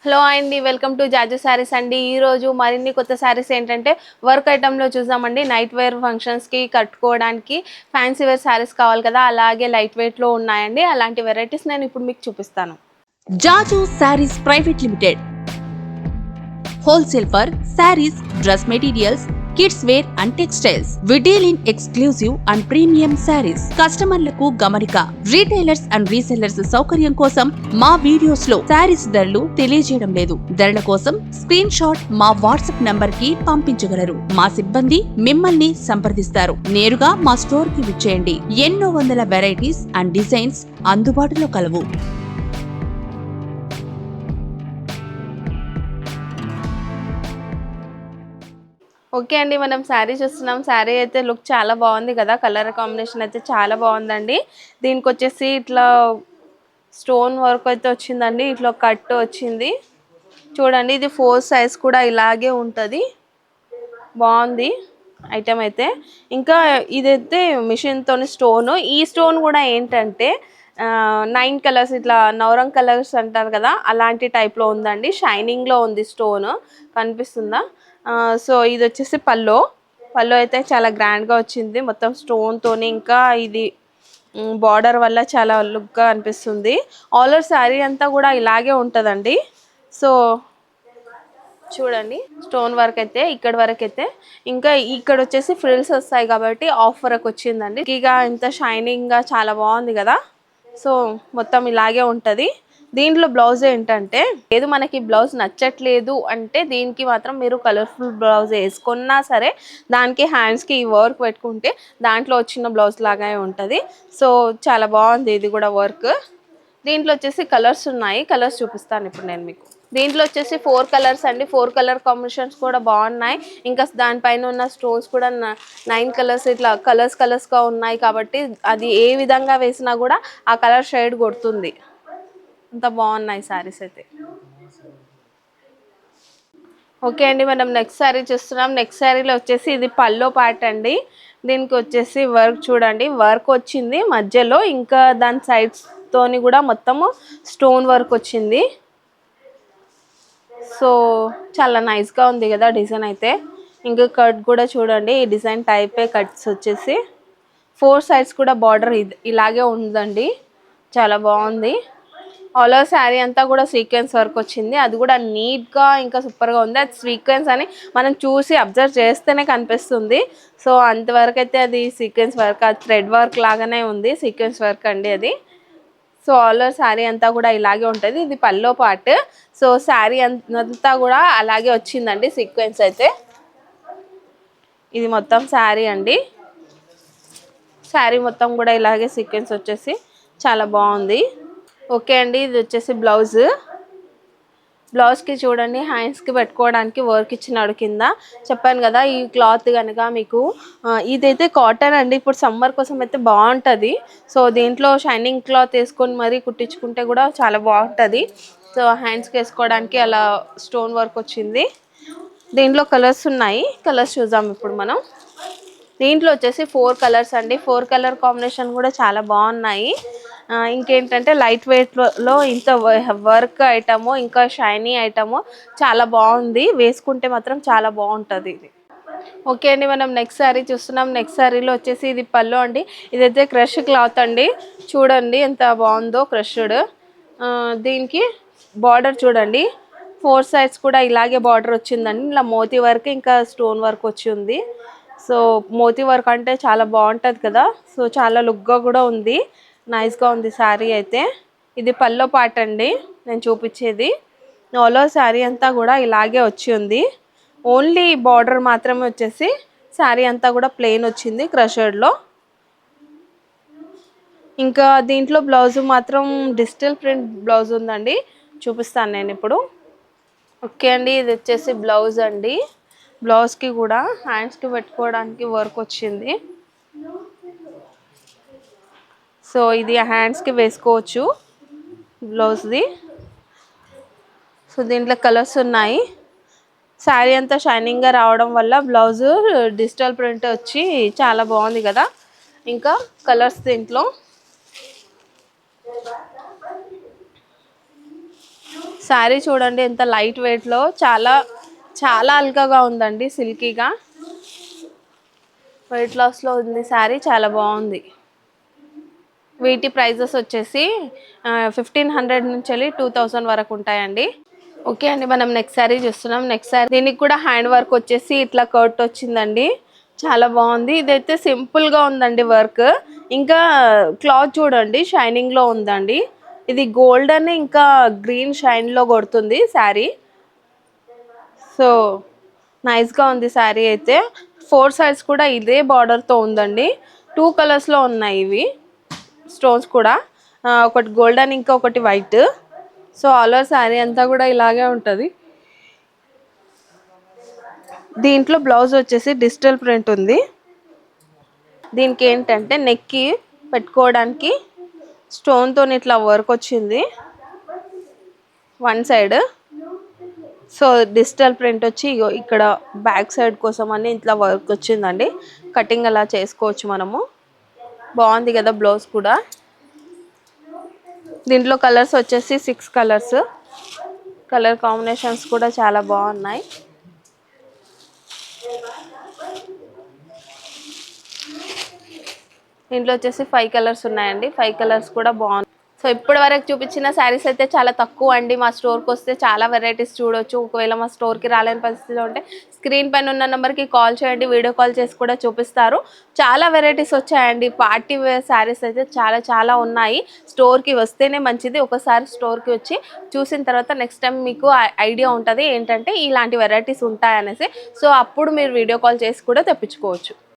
Hello అండి, welcome to జాజు శారీస్ అండి. ఈరోజు మరిన్ని కొత్త శారీస్ ఏంటంటే వర్క్ ఐటెంలో చూసామండి. నైట్ వేర్ ఫంక్షన్స్కి కట్టుకోవడానికి ఫ్యాన్సీ వేర్ శారీస్ కావాలి కదా, అలాగే లైట్ వెయిట్లో ఉన్నాయండి. అలాంటి వెరైటీస్ నేను ఇప్పుడు మీకు చూపిస్తాను. Jaju Sarees Private Limited wholesale for sarees, dress materials, kids wear and textiles. We deal in exclusive and premium sarees. కస్టమర్లకు గమనిక, రీటైలర్స్ అండ్ రీసెల్లర్స్ సౌకర్యం కోసం మా వీడియోస్ లో సారీస్ ధరలు తెలియజేయడం లేదు. ధరల కోసం స్క్రీన్ షాట్ మా వాట్సాప్ నంబర్ కి పంపించగలరు. మా సిబ్బంది మిమ్మల్ని సంప్రదిస్తారు. నేరుగా మా స్టోర్ కి విచ్చేయండి. ఎన్నో వందల వెరైటీస్ అండ్ డిజైన్స్ అందుబాటులో కలవు. ఓకే అండి, మనం శారీ చూస్తున్నాం. శారీ అయితే లుక్ చాలా బాగుంది కదా, కలర్ కాంబినేషన్ అయితే చాలా బాగుందండి. దీనికి వచ్చేసి ఇట్లా స్టోన్ వర్క్ అయితే వచ్చిందండి. ఇట్లా కట్ వచ్చింది చూడండి. ఇది 4 సైజ్ కూడా ఇలాగే ఉంటుంది. బాగుంది ఐటమ్ అయితే. ఇంకా ఇదైతే మిషన్తో స్టోన్. ఈ స్టోన్ కూడా ఏంటంటే 9 కలర్స్, ఇట్లా నవరంగ్ కలర్స్ అంటారు కదా, అలాంటి టైప్లో ఉందండి. షైనింగ్లో ఉంది స్టోన్, కనిపిస్తుందా? సో ఇది వచ్చేసి పల్లో అయితే చాలా గ్రాండ్గా వచ్చింది మొత్తం స్టోన్తోని. ఇంకా ఇది బార్డర్ వల్ల చాలా లుక్గా అనిపిస్తుంది. ఆల్ ఓవర్ శారీ అంతా కూడా ఇలాగే ఉంటుందండి. సో చూడండి, స్టోన్ వర్క్ అయితే ఇక్కడ వరకు అయితే. ఇంకా ఇక్కడ వచ్చేసి ఫ్రిల్స్ వస్తాయి కాబట్టి ఆఫ్ వరకు వచ్చిందండి. ఇక ఇంత షైనింగ్గా చాలా బాగుంది కదా. సో మొత్తం ఇలాగే ఉంటుంది. దీంట్లో బ్లౌజ్ ఏంటంటే, లేదు మనకి బ్లౌజ్ నచ్చట్లేదు అంటే దీనికి మాత్రం మీరు కలర్ఫుల్ బ్లౌజ్ వేసుకున్నా సరే దానికి హ్యాండ్స్కి ఈ వర్క్ పెట్టుకుంటే దాంట్లో వచ్చిన బ్లౌజ్ లాగానే ఉంటుంది. సో చాలా బాగుంది ఇది కూడా వర్క్. దీంట్లో వచ్చేసి కలర్స్ ఉన్నాయి, కలర్స్ చూపిస్తాను ఇప్పుడు నేను మీకు. దీంట్లో వచ్చేసి 4 కలర్స్ అండి. 4 కలర్ కాంబినేషన్స్ కూడా బాగున్నాయి. ఇంకా దానిపైన ఉన్న స్టోన్స్ కూడా 9 కలర్స్ ఇట్లా కలర్స్గా ఉన్నాయి కాబట్టి అది ఏ విధంగా వేసినా కూడా ఆ కలర్ షేడ్ కొడుతుంది. అంత బాగున్నాయి శారీస్ అయితే. ఓకే అండి, మనం నెక్స్ట్ శారీ చూస్తున్నాం. నెక్స్ట్ శారీలో వచ్చేసి ఇది పల్లో పార్ట్ అండి. దీనికి వచ్చేసి వర్క్ చూడండి, వర్క్ వచ్చింది మధ్యలో. ఇంకా దాని సైడ్స్ తోని కూడా మొత్తము స్టోన్ వర్క్ వచ్చింది. సో చాలా నైస్గా ఉంది కదా డిజైన్ అయితే. ఇంకా కట్ కూడా చూడండి, ఈ డిజైన్ టైపే కట్స్ వచ్చేసి 4 సైడ్స్ కూడా బార్డర్ ఇలాగే ఉందండి. చాలా బాగుంది. ఆల్ ఓవర్ శారీ అంతా కూడా సీక్వెన్స్ వర్క్ వచ్చింది. అది కూడా నీట్గా ఇంకా సూపర్గా ఉంది. అది సీక్వెన్స్ అని మనం చూసి అబ్జర్వ్ చేస్తేనే కనిపిస్తుంది. సో అంతవరకు అయితే అది సీక్వెన్స్ వర్క్, అది థ్రెడ్ వర్క్ లాగానే ఉంది. సీక్వెన్స్ వర్క్ అండి అది. సో ఆల్ ఓవర్ శారీ అంతా కూడా ఇలాగే ఉంటుంది. ఇది పల్లో పార్ట్. సో శారీ అంతా కూడా అలాగే వచ్చిందండి సీక్వెన్స్ అయితే. ఇది మొత్తం శారీ అండి. శారీ మొత్తం కూడా ఇలాగే సీక్వెన్స్ వచ్చేసి చాలా బాగుంది. ఓకే అండి, ఇది వచ్చేసి బ్లౌజ్కి చూడండి, హ్యాండ్స్కి పెట్టుకోవడానికి వర్క్ ఇచ్చినాడు కింద. చెప్పాను కదా ఈ క్లాత్ కనుక మీకు ఇదైతే కాటన్ అండి. ఇప్పుడు సమ్మర్ కోసం అయితే బాగుంటుంది. సో దీంట్లో షైనింగ్ క్లాత్ వేసుకొని మరీ కుట్టించుకుంటే కూడా చాలా బాగుంటుంది. సో హ్యాండ్స్కి వేసుకోవడానికి అలా స్టోన్ వర్క్ వచ్చింది. దీంట్లో కలర్స్ ఉన్నాయి, కలర్స్ చూద్దాం ఇప్పుడు మనం. దీంట్లో వచ్చేసి 4 కలర్స్ అండి. 4 కలర్ కాంబినేషన్ కూడా చాలా బాగున్నాయి. ఇంకేంటంటే లైట్ వెయిట్లో ఇంత వర్క్ ఐటము, ఇంకా షైనీ ఐటము చాలా బాగుంది. వేసుకుంటే మాత్రం చాలా బాగుంటుంది ఇది. ఓకే అండి, మనం నెక్స్ట్ శారీ చూస్తున్నాం. నెక్స్ట్ శారీలో వచ్చేసి ఇది పళ్ళు అండి. ఇదైతే క్రష్ క్లాత్ అండి. చూడండి ఎంత బాగుందో క్రష్డ్. దీనికి బార్డర్ చూడండి, 4 సైడ్స్ కూడా ఇలాగే బార్డర్ వచ్చిందండి. ఇలా మోతీ వర్క్ ఇంకా స్టోన్ వర్క్ వచ్చింది. సో మోతీ వర్క్ అంటే చాలా బాగుంటుంది కదా. సో చాలా లుక్గా కూడా ఉంది, నైస్గా ఉంది శారీ అయితే. ఇది పల్లో పార్ట్ అండి నేను చూపించేది. ఆల్ ఓవర్ శారీ అంతా కూడా ఇలాగే వచ్చి ఉంది. ఓన్లీ బార్డర్ మాత్రమే వచ్చేసి శారీ అంతా కూడా ప్లెయిన్ వచ్చింది క్రషర్డ్లో. ఇంకా దీంట్లో బ్లౌజ్ మాత్రం డిజిటల్ ప్రింట్ బ్లౌజ్ ఉందండి, చూపిస్తాను నేను ఇప్పుడు. ఓకే అండి, ఇది వచ్చేసి బ్లౌజ్ అండి. బ్లౌజ్కి కూడా హ్యాండ్స్కి పెట్టుకోవడానికి వర్క్ వచ్చింది. సో ఇది హ్యాండ్స్కి వేసుకోవచ్చు బ్లౌజ్ది. సో దీంట్లో కలర్స్ ఉన్నాయి. శారీ అంతా షైనింగ్గా రావడం వల్ల బ్లౌజ్ డిజిటల్ ప్రింట్ వచ్చి చాలా బాగుంది కదా. ఇంకా కలర్స్ దీంట్లో శారీ చూడండి ఎంత లైట్ వెయిట్లో, చాలా చాలా అల్కగా ఉందండి, సిల్కీగా వెయిట్ లాస్లో ఉంది శారీ, చాలా బాగుంది. వీటి ప్రైజెస్ వచ్చేసి 1500 నుంచి వెళ్ళి 2000 వరకు ఉంటాయండి. ఓకే అండి, మనం నెక్స్ట్ శారీ చూస్తున్నాం. నెక్స్ట్ శారీ దీనికి కూడా హ్యాండ్ వర్క్ వచ్చేసి ఇట్లా కట్ వచ్చిందండి, చాలా బాగుంది. ఇదైతే సింపుల్గా ఉందండి వర్క్. ఇంకా క్లాత్ చూడండి షైనింగ్లో ఉందండి. ఇది గోల్డెన్ ఇంకా గ్రీన్ షైన్లో కొడుతుంది శారీ. సో నైస్గా ఉంది శారీ అయితే. 4 సైడ్స్ కూడా ఇదే బార్డర్తో ఉందండి. 2 కలర్స్లో ఉన్నాయి ఇవి స్టోన్స్ కూడా, ఒకటి గోల్డెన్ ఇంకా ఒకటి white. So all over sari అంతా కూడా ఇలాగే ఉంటుంది. దీంట్లో బ్లౌజ్ వచ్చేసి డిజిటల్ ప్రింట్ ఉంది. దీనికి ఏంటంటే నెక్కి పెట్టుకోవడానికి స్టోన్తో ఇట్లా వర్క్ వచ్చింది one side. So digital print వచ్చి ఇక్కడ బ్యాక్ సైడ్ కోసం అని ఇట్లా వర్క్ వచ్చిందండి. కటింగ్ అలా చేసుకోవచ్చు మనము. బాగుంది కదా బ్లౌజ్ కూడా. దీంట్లో కలర్స్ వచ్చేసి 6 కలర్స్. కలర్ కాంబినేషన్స్ కూడా చాలా బాగున్నాయి. దీంట్లో వచ్చేసి 5 కలర్స్ ఉన్నాయండి. 5 కలర్స్ కూడా బాగున్నాయి. సో ఇప్పటి వరకు చూపించిన శారీస్ అయితే చాలా తక్కువ అండి. మా స్టోర్కి వస్తే చాలా వెరైటీస్ చూడొచ్చు. ఒకవేళ మా స్టోర్కి రాలేని పరిస్థితిలో ఉంటే స్క్రీన్ పైన ఉన్న నెంబర్కి కాల్ చేయండి, వీడియో కాల్ చేసి కూడా చూపిస్తారు. చాలా వెరైటీస్ వచ్చాయండి. పార్టీ వేర్ శారీస్ అయితే చాలా చాలా ఉన్నాయి. స్టోర్కి వస్తేనే మంచిది. ఒకసారి స్టోర్కి వచ్చి చూసిన తర్వాత నెక్స్ట్ టైం మీకు ఐడియా ఉంటుంది ఏంటంటే ఇలాంటి వెరైటీస్ ఉంటాయనేసి. సో అప్పుడు మీరు వీడియో కాల్ చేసి కూడా తెప్పించుకోవచ్చు.